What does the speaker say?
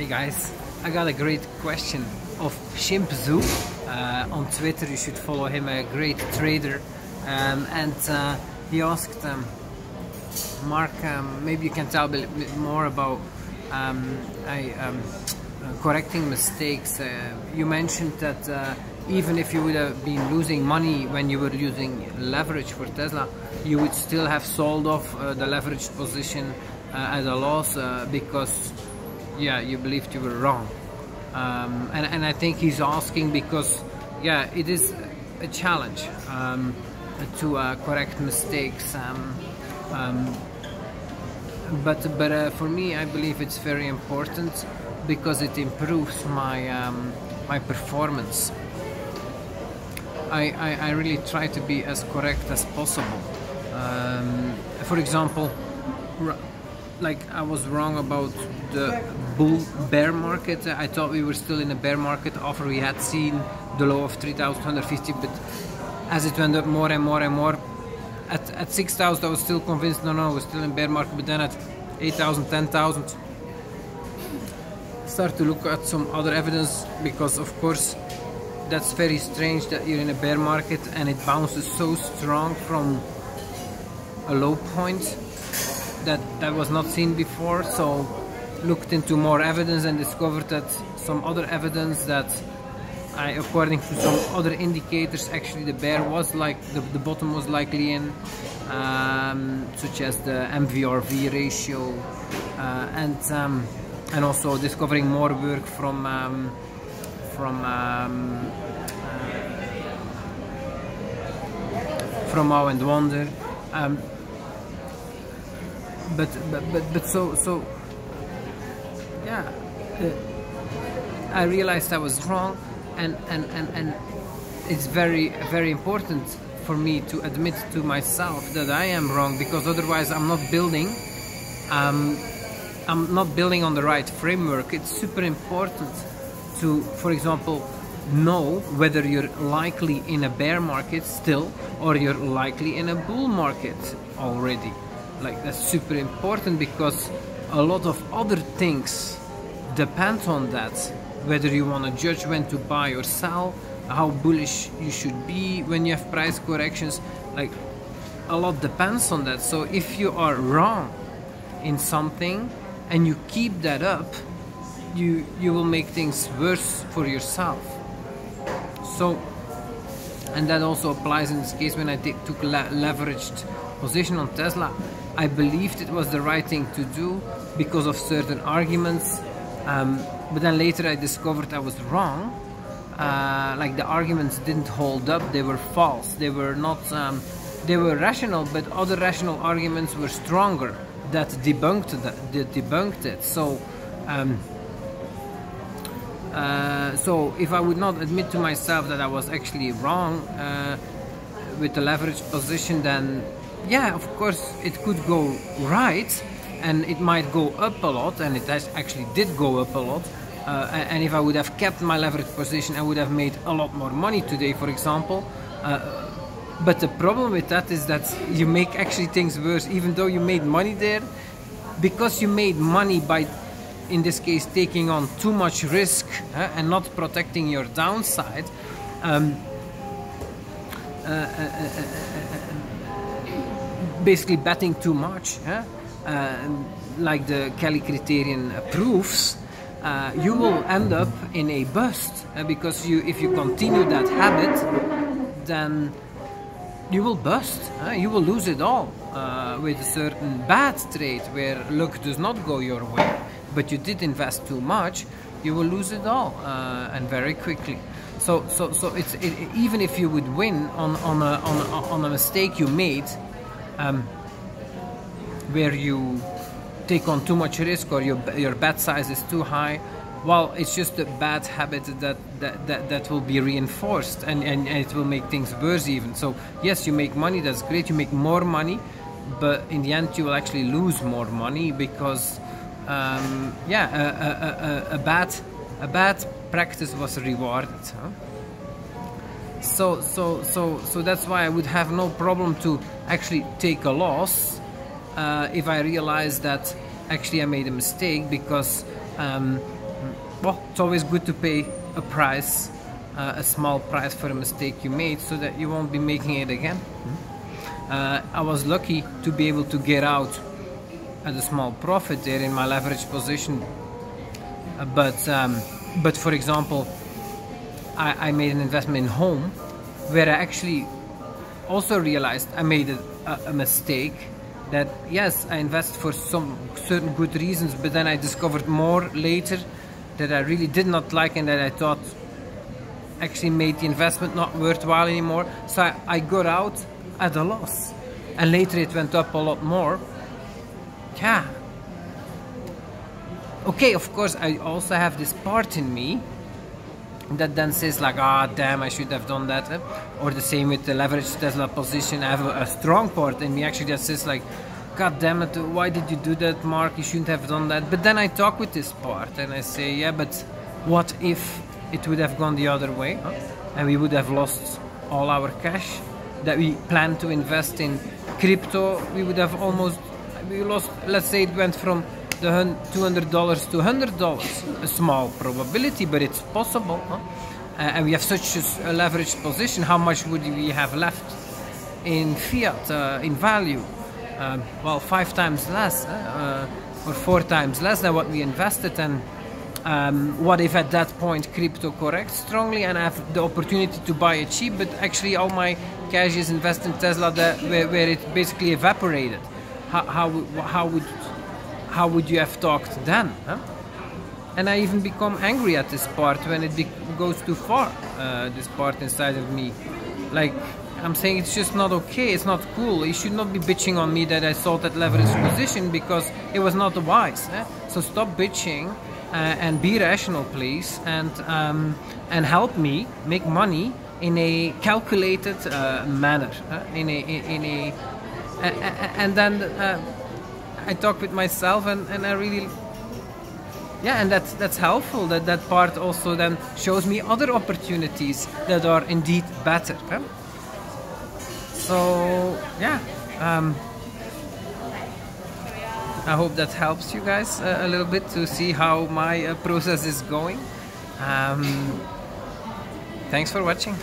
Hey guys, I got a great question of Shimpzoo on Twitter. You should follow him, a great trader. And he asked, Mark, maybe you can tell a bit more about correcting mistakes. You mentioned that even if you would have been losing money when you were using leverage for Tesla, you would still have sold off the leveraged position at a loss because you believed you were wrong. And I think he's asking because it is a challenge to correct mistakes. But for me, I believe it's very important because it improves my my performance. I really try to be as correct as possible. For example, like I was wrong about the bear market. I thought we were still in a bear market after we had seen the low of 3,150, but as it went up more and more and more, at 6,000 I was still convinced no, we're still in bear market, but then at 8,000, 10,000 start to look at some other evidence, because of course that's very strange that you're in a bear market and it bounces so strong from a low point that was not seen before. So looked into more evidence and discovered that some other evidence that according to some other indicators, actually the bear was like the bottom was likely in, such as the MVRV ratio, and also discovering more work from Mau and Wander, but so I realized I was wrong, and it's very important for me to admit to myself that I am wrong, because otherwise I'm not building on the right framework. It's super important to, for example, know whether you're likely in a bear market still or you're likely in a bull market already. Like, that's super important because a lot of other things depend on that. Whether you want to judge when to buy or sell, how bullish you should be when you have price corrections, like a lot depends on that. So if you are wrong in something and you keep that up, you will make things worse for yourself. So, and that also applies in this case when I took leveraged position on Tesla. I believed it was the right thing to do because of certain arguments, but then later I discovered I was wrong. Like, the arguments didn't hold up, they were false, they were not, they were rational, but other rational arguments were stronger that debunked it. So if I would not admit to myself that I was actually wrong with the leverage position, then of course it could go right and it might go up a lot, and it actually did go up a lot. And if I would have kept my leverage position, I would have made a lot more money today, for example. But the problem with that is that you make actually things worse, even though you made money there, because you made money by, in this case, taking on too much risk and not protecting your downside. Basically betting too much, like the Kelly criterion proves, you will end up in a bust, because if you continue that habit, then you will bust. You will lose it all with a certain bad trade where luck does not go your way, but you did invest too much. You will lose it all, and very quickly. So even if you would win on a mistake you made, where you take on too much risk or your bet size is too high, well, it's just a bad habit that will be reinforced, and it will make things worse even. So yes, you make money, that's great, you make more money, but in the end you will actually lose more money because a bad practice was rewarded. So that's why I would have no problem to actually take a loss if I realize that actually I made a mistake, because well, it's always good to pay a price, a small price for a mistake you made, so that you won't be making it again. I was lucky to be able to get out at a small profit there in my leverage position, but for example, I made an investment in home where I actually also realized I made a mistake. That yes, I invested for some certain good reasons, but then I discovered more later that I really did not like, and that I thought actually made the investment not worthwhile anymore. So I got out at a loss, and later it went up a lot more. Yeah. Okay, of course I also have this part in me that then says like, ah, damn, I should have done that. Or the same with the leverage Tesla position. I have a strong part in me actually that says like, god damn it, why did you do that, Mark? You shouldn't have done that. But then I talk with this part and I say, yeah, but what if it would have gone the other way, and we would have lost all our cash that we planned to invest in crypto? We would have we lost, let's say it went from the $200 to $100. A small probability, but it's possible. And we have such a leveraged position. How much would we have left in fiat, in value? Well, 5 times less, or 4 times less than what we invested. And what if at that point crypto corrects strongly and I have the opportunity to buy it cheap, but actually all my cash is invested in Tesla where it basically evaporated? How would you have talked then? And I even become angry at this part when it goes too far, this part inside of me. Like, I'm saying it's just not okay, it's not cool. You should not be bitching on me that I sold that leveraged position because it was not wise. So stop bitching and be rational, please, and help me make money in a calculated manner. And then I talk with myself, and I really, yeah, and that's helpful. That part also then shows me other opportunities that are indeed better. So yeah, I hope that helps you guys a little bit to see how my process is going. Thanks for watching.